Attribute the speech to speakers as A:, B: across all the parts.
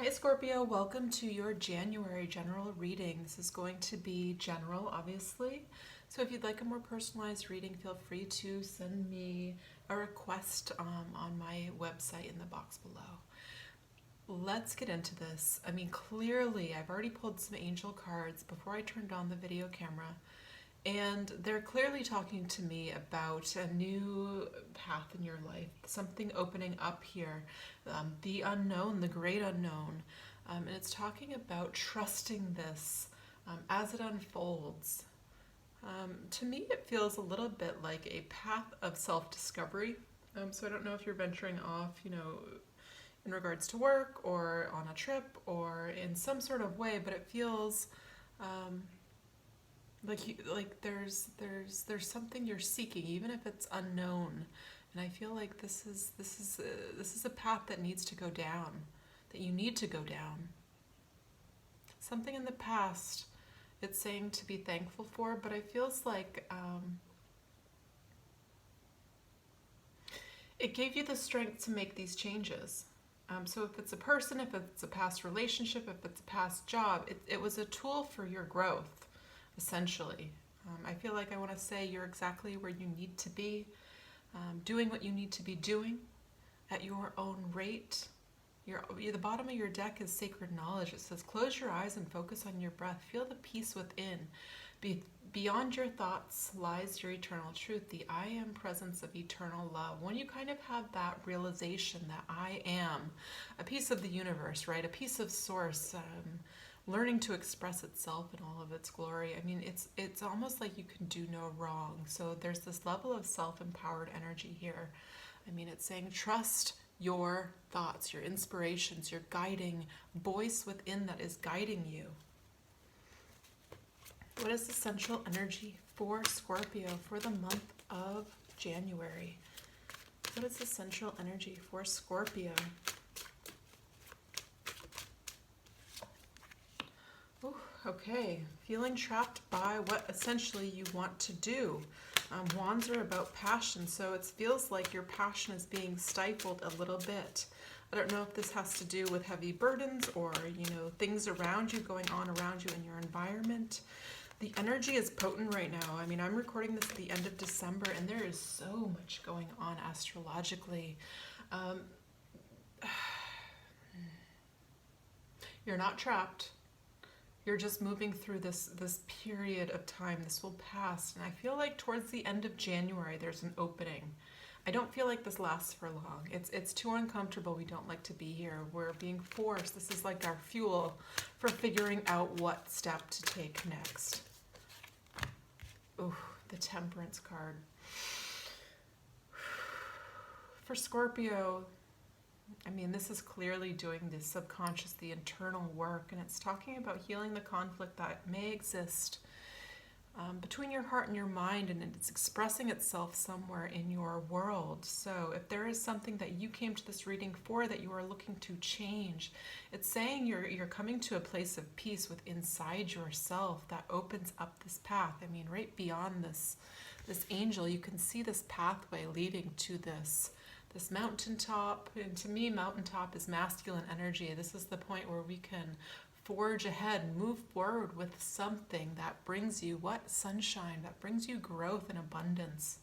A: Hi Scorpio, welcome to your January general reading. This is going to be general, obviously. So if you'd like a more personalized reading, feel free to send me a request on my website in the box below. Let's get into this. I mean, clearly, I've already pulled some angel cards before I turned on the video camera, and they're clearly talking to me about a new path in your life, something opening up here, the unknown, the great unknown. And it's talking about trusting this as it unfolds. To me, it feels a little bit like a path of self-discovery. So I don't know if you're venturing off, in regards to work or on a trip or in some sort of way, but it feels like there's something you're seeking, even if it's unknown. And I feel like this is a path that needs to go down, that you need to go down. Something in the past, it's saying to be thankful for, but it feels like it gave you the strength to make these changes. So if it's a person, if it's a past relationship, if it's a past job, it was a tool for your growth, essentially. I feel like I want to say you're exactly where you need to be, doing what you need to be doing at your own rate. The bottom of your deck is sacred knowledge. It says, close your eyes and focus on your breath. Feel the peace within. Beyond your thoughts lies your eternal truth, the I am presence of eternal love. When you kind of have that realization that I am a piece of the universe, right? A piece of source, learning to express itself in all of its glory. I mean, it's almost like you can do no wrong. So there's this level of self-empowered energy here. I mean, it's saying trust your thoughts, your inspirations, your guiding voice within that is guiding you. What is the central energy for Scorpio for the month of January? What is the central energy for Scorpio? Ooh, okay, feeling trapped by what essentially you want to do. Wands are about passion, so it feels like your passion is being stifled a little bit. I don't know if this has to do with heavy burdens or, things around you, going on around you in your environment. The energy is potent right now. I mean, I'm recording this at the end of December, and there is so much going on astrologically. You're not trapped. You're just moving through this period of time. This will pass. And I feel like towards the end of January, there's an opening. I don't feel like this lasts for long. It's too uncomfortable. We don't like to be here. We're being forced. This is like our fuel for figuring out what step to take next. Ooh, the Temperance card. For Scorpio, I mean, this is clearly doing the subconscious, the internal work, and it's talking about healing the conflict that may exist between your heart and your mind, and it's expressing itself somewhere in your world. So if there is something that you came to this reading for that you are looking to change, it's saying you're coming to a place of peace with inside yourself that opens up this path. I mean, right beyond this angel, you can see this pathway leading to this mountaintop. And to me, mountaintop is masculine energy. This is the point where we can forge ahead, move forward with something that brings you what? Sunshine, that brings you growth and abundance.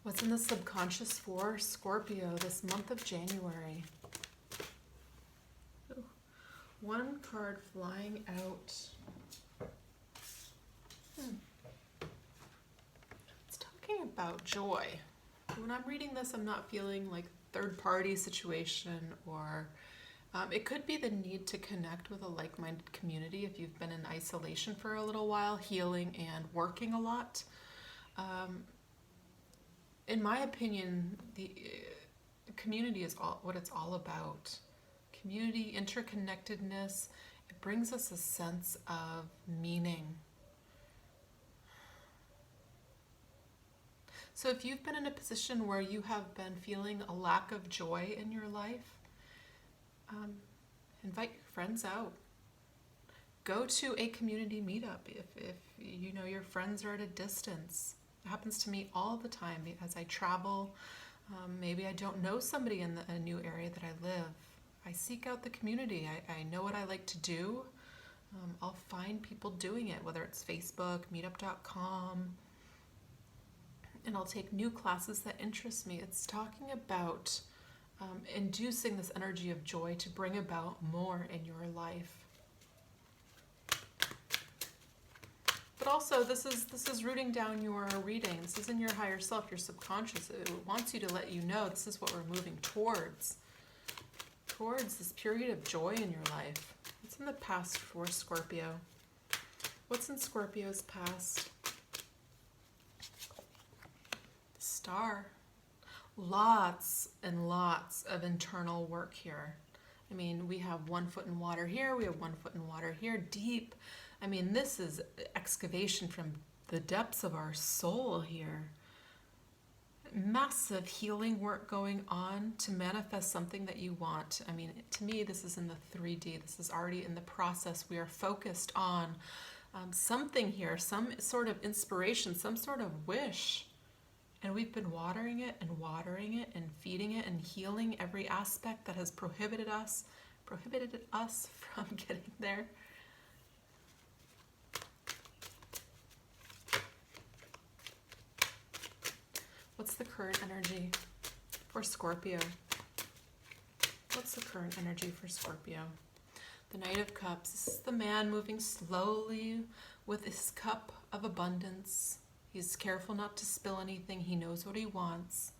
A: What's in the subconscious for Scorpio this month of January? Ooh, one card flying out. It's talking about joy. When I'm reading this, I'm not feeling like third-party situation, or it could be the need to connect with a like-minded community if you've been in isolation for a little while, healing and working a lot. In my opinion, the community is what it's all about. Community, interconnectedness, it brings us a sense of meaning. So if you've been in a position where you have been feeling a lack of joy in your life, invite your friends out. Go to a community meetup if your friends are at a distance. It happens to me all the time as I travel. Maybe I don't know somebody in a new area that I live. I seek out the community. I know what I like to do. I'll find people doing it, whether it's Facebook, meetup.com, and I'll take new classes that interest me. It's talking about inducing this energy of joy to bring about more in your life. But also, this is rooting down your reading. This is in your higher self, your subconscious. It wants you to let you know this is what we're moving towards this period of joy in your life. What's in the past for Scorpio? What's in Scorpio's past? The Star. Lots and lots of internal work here. I mean, we have 1 foot in water here. We have 1 foot in water here, deep. I mean, this is excavation from the depths of our soul here. Massive healing work going on to manifest something that you want. I mean, to me, this is in the 3D. This is already in the process. We are focused on something here, some sort of inspiration, some sort of wish. And we've been watering it and feeding it and healing every aspect that has prohibited us from getting there. What's the current energy for Scorpio? What's the current energy for Scorpio? The Knight of Cups. This is the man moving slowly with his cup of abundance. He's careful not to spill anything. He knows what he wants.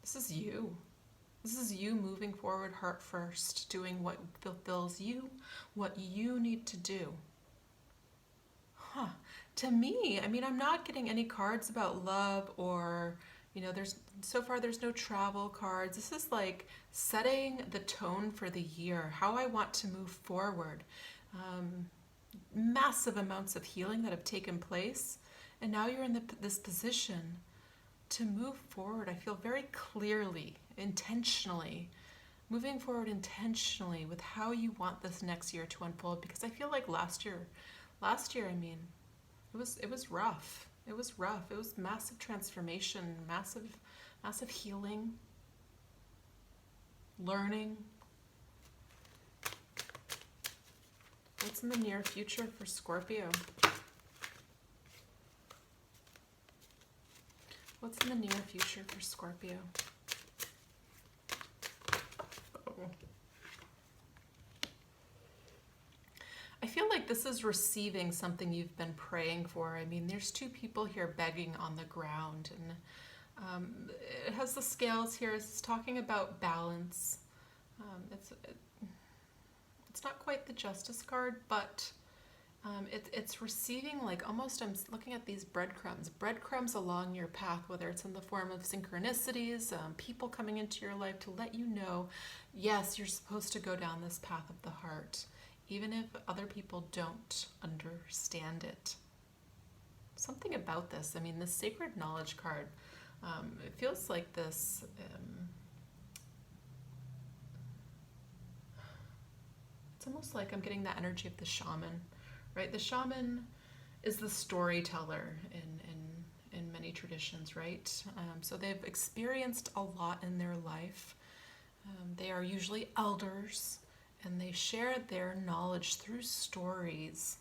A: This is you. This is you moving forward heart first, doing what fulfills you, what you need to do. To me, I mean, I'm not getting any cards about love or, there's no travel cards. This is like setting the tone for the year, how I want to move forward. Massive amounts of healing that have taken place, and now you're in this position to move forward. I feel very clearly, intentionally, moving forward intentionally with how you want this next year to unfold, because I feel like last year, I mean, it was rough. It was rough. It was massive transformation, massive healing, learning. What's in the near future for Scorpio? What's in the near future for Scorpio? I feel like this is receiving something you've been praying for. I mean, there's 2 people here begging on the ground, and it has the scales here. It's talking about balance. It's not quite the Justice card, but it's receiving, like, almost, I'm looking at these breadcrumbs along your path, whether it's in the form of synchronicities, people coming into your life to let you know, yes, you're supposed to go down this path of the heart, even if other people don't understand it. Something about this, I mean, the Sacred Knowledge card, it feels like this, it's almost like I'm getting that energy of the shaman, right? The shaman is the storyteller in many traditions, right? So they've experienced a lot in their life. They are usually elders, and they share their knowledge through stories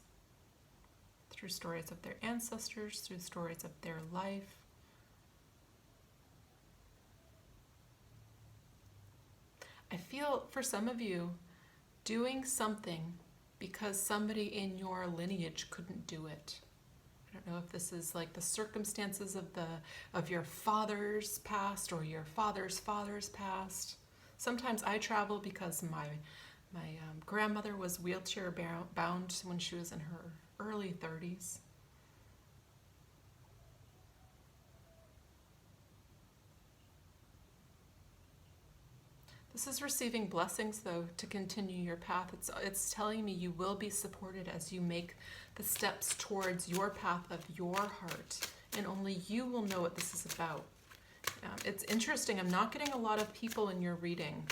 A: of their ancestors, through stories of their life. I feel for some of you, doing something because somebody in your lineage couldn't do it. I don't know if this is like the circumstances of your father's past or your father's father's past. Sometimes I travel because my grandmother was wheelchair bound when she was in her early 30s. This is receiving blessings, though, to continue your path. It's telling me you will be supported as you make the steps towards your path of your heart, and only you will know what this is about. It's interesting. I'm not getting a lot of people in your reading.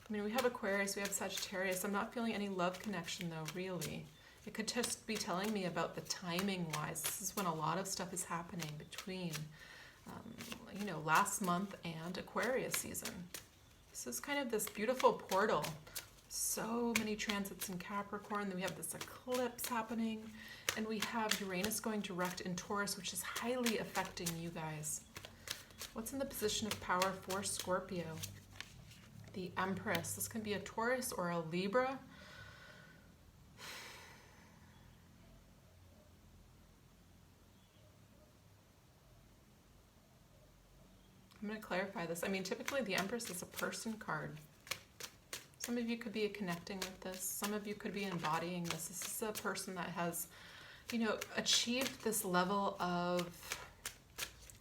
A: I mean, we have Aquarius, we have Sagittarius. I'm not feeling any love connection, though, really. It could just be telling me about the timing-wise. This is when a lot of stuff is happening between last month and Aquarius season. This is kind of this beautiful portal. So many transits in Capricorn. Then we have this eclipse happening. And we have Uranus going direct in Taurus, which is highly affecting you guys. What's in the position of power for Scorpio? The Empress. This can be a Taurus or a Libra. I'm going to clarify this. I mean, typically the Empress is a person card. Some of you could be connecting with this. Some of you could be embodying this. This is a person that has, achieved this level of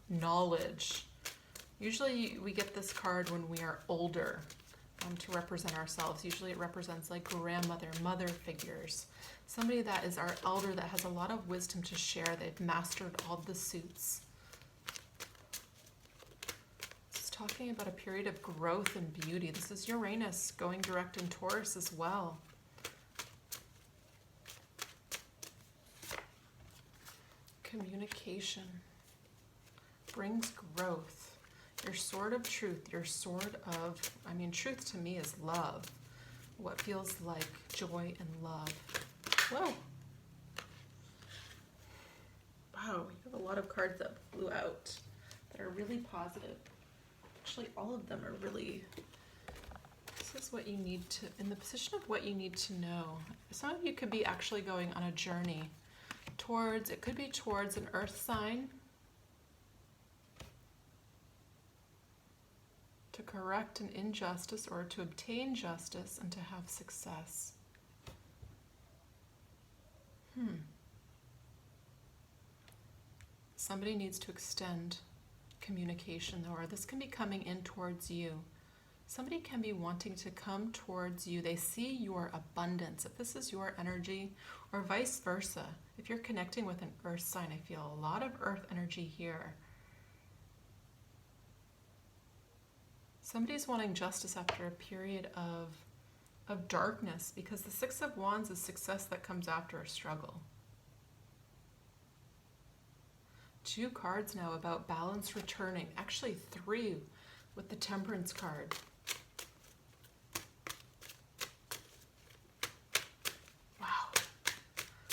A: knowledge. Usually we get this card when we are older to represent ourselves. Usually it represents like grandmother, mother figures. Somebody that is our elder that has a lot of wisdom to share. They've mastered all the suits. Talking about a period of growth and beauty. This is Uranus going direct in Taurus as well. Communication brings growth. Your sword of truth, your sword of, truth to me is love. What feels like joy and love. Whoa. Wow, we have a lot of cards that flew out that are really positive. Actually, all of them are really, this is what you need to, in the position of what you need to know. Some of you could be actually going on a journey towards, it could be towards an earth sign to correct an injustice or to obtain justice and to have success. Somebody needs to extend communication though, or this can be coming in towards you. Somebody can be wanting to come towards you. They see your abundance, if this is your energy, or vice versa. If you're connecting with an earth sign, I feel a lot of earth energy here. Somebody's wanting justice after a period of darkness, because the Six of Wands is success that comes after a struggle. 2 cards now about balance returning. Actually 3 with the Temperance card. Wow.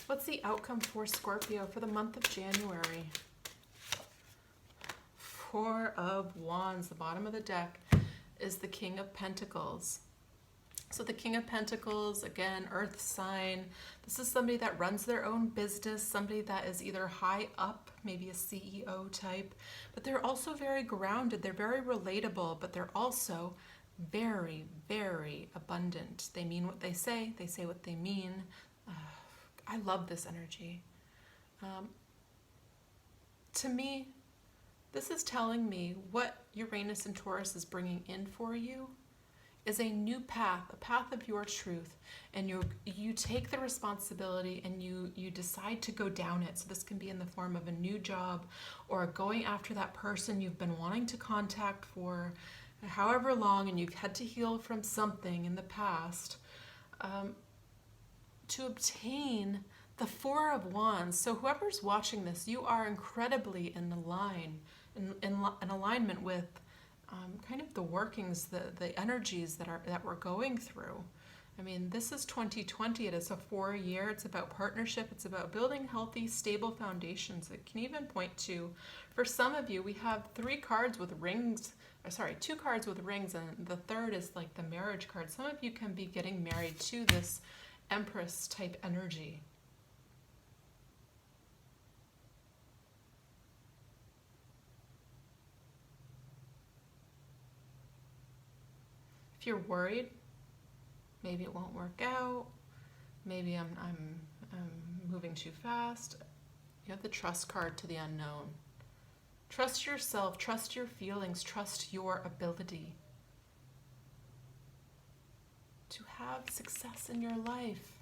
A: What's the outcome for Scorpio for the month of January? 4 of Wands. The bottom of the deck is the King of Pentacles. So the King of Pentacles, again, earth sign. This is somebody that runs their own business, somebody that is either high up, maybe a CEO type, but they're also very grounded. They're very relatable, but they're also very, very abundant. They mean what they say what they mean. I love this energy. To me, this is telling me what Uranus and Taurus is bringing in for you is a new path, a path of your truth, and you take the responsibility and you decide to go down it. So this can be in the form of a new job or going after that person you've been wanting to contact for however long, and you've had to heal from something in the past to obtain the 4 of Wands. So whoever's watching this, you are incredibly in alignment with kind of the workings, the energies that we're going through. I mean, this is 2020. It is a 4-year. It's about partnership. It's about building healthy, stable foundations. It can even point to, for some of you, we have 3 cards with rings. Sorry, 2 cards with rings, and the third is like the marriage card. Some of you can be getting married to this Empress type energy. If you're worried, maybe it won't work out, maybe I'm moving too fast, you have the trust card to the unknown. Trust yourself, trust your feelings, trust your ability to have success in your life.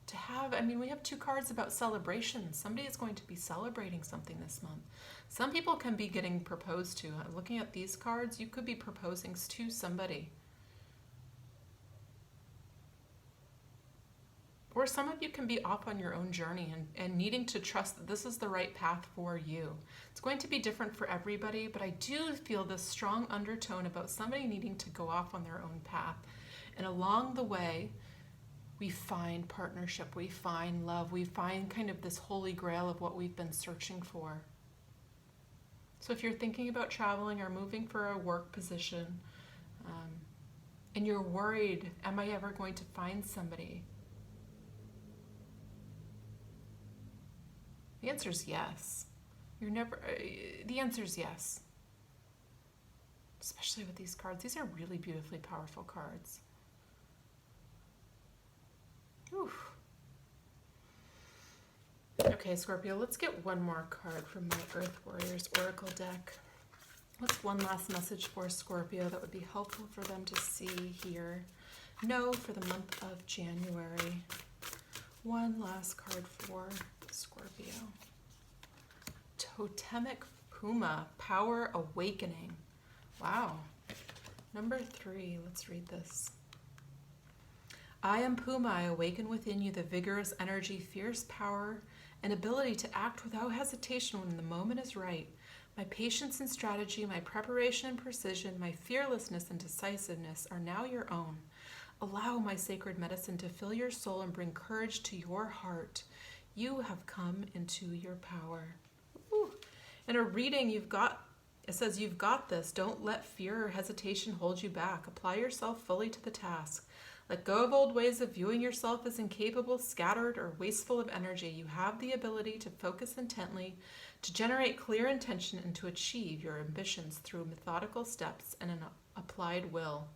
A: To have, we have 2 cards about celebration. Somebody is going to be celebrating something this month. Some people can be getting proposed to. Looking at these cards, you could be proposing to somebody. Or Or some of you can be off on your own journey and needing to trust that this is the right path for you. It's going to be different for everybody, but I do feel this strong undertone about somebody needing to go off on their own path. And along the way, we find partnership, we find love, we find kind of this holy grail of what we've been searching for. So if you're thinking about traveling or moving for a work position, and you're worried, am I ever going to find somebody? The answer is yes. The answer is yes. Especially with these cards. These are really beautifully powerful cards. Oof. Okay, Scorpio, let's get one more card from my Earth Warriors Oracle deck. What's one last message for Scorpio that would be helpful for them to see here? No, for the month of January. One last card for Scorpio. Totemic Puma, Power Awakening. Wow. Number 3, let's read this. I am Puma, I awaken within you the vigorous energy, fierce power, and ability to act without hesitation when the moment is right. My patience and strategy, my preparation and precision, my fearlessness and decisiveness are now your own. Allow my sacred medicine to fill your soul and bring courage to your heart. You have come into your power. Ooh. In a reading, it says, you've got this. Don't let fear or hesitation hold you back. Apply yourself fully to the task. Let go of old ways of viewing yourself as incapable, scattered, or wasteful of energy. You have the ability to focus intently, to generate clear intention, and to achieve your ambitions through methodical steps and an applied will.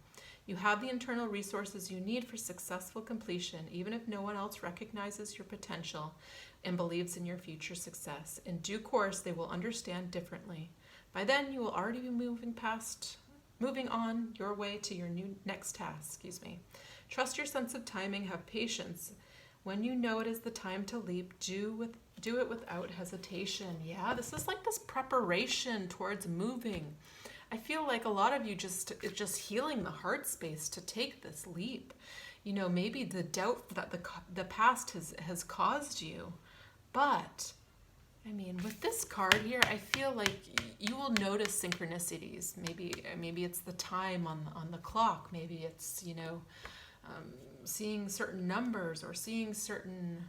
A: You have the internal resources you need for successful completion, even if no one else recognizes your potential and believes in your future success. In due course, they will understand differently. By then, you will already be moving on your way to your next task. Trust your sense of timing, have patience. When you know it is the time to leap, do it without hesitation. Yeah, this is like this preparation towards moving. I feel like a lot of you it's just healing the heart space to take this leap. Maybe the doubt that the past has caused you. But, with this card here, I feel like you will notice synchronicities. Maybe it's the time on the clock. Maybe it's, seeing certain numbers or seeing certain,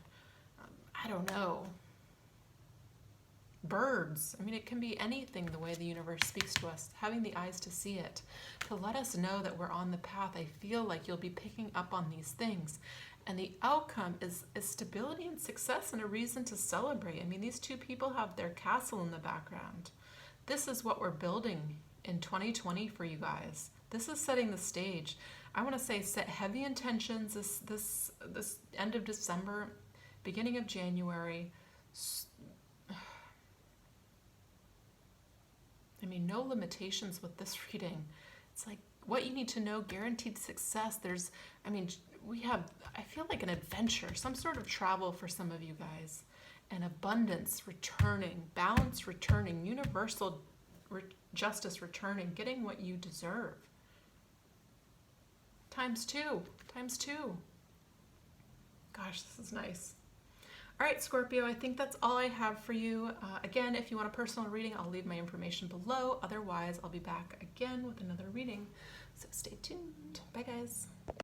A: birds. It can be anything the way the universe speaks to us, having the eyes to see it, to let us know that we're on the path. I feel like you'll be picking up on these things. And the outcome is stability and success and a reason to celebrate. These two people have their castle in the background. This is what we're building in 2020 for you guys. This is setting the stage. I want to say set heavy intentions this end of December, beginning of January. No limitations with this reading. It's like what you need to know, guaranteed success. We have, I feel like an adventure, some sort of travel for some of you guys. And abundance returning, balance returning, universal justice returning, getting what you deserve. Times two. Gosh, this is nice. All right, Scorpio, I think that's all I have for you. Again, if you want a personal reading, I'll leave my information below. Otherwise, I'll be back again with another reading. So stay tuned. Bye, guys.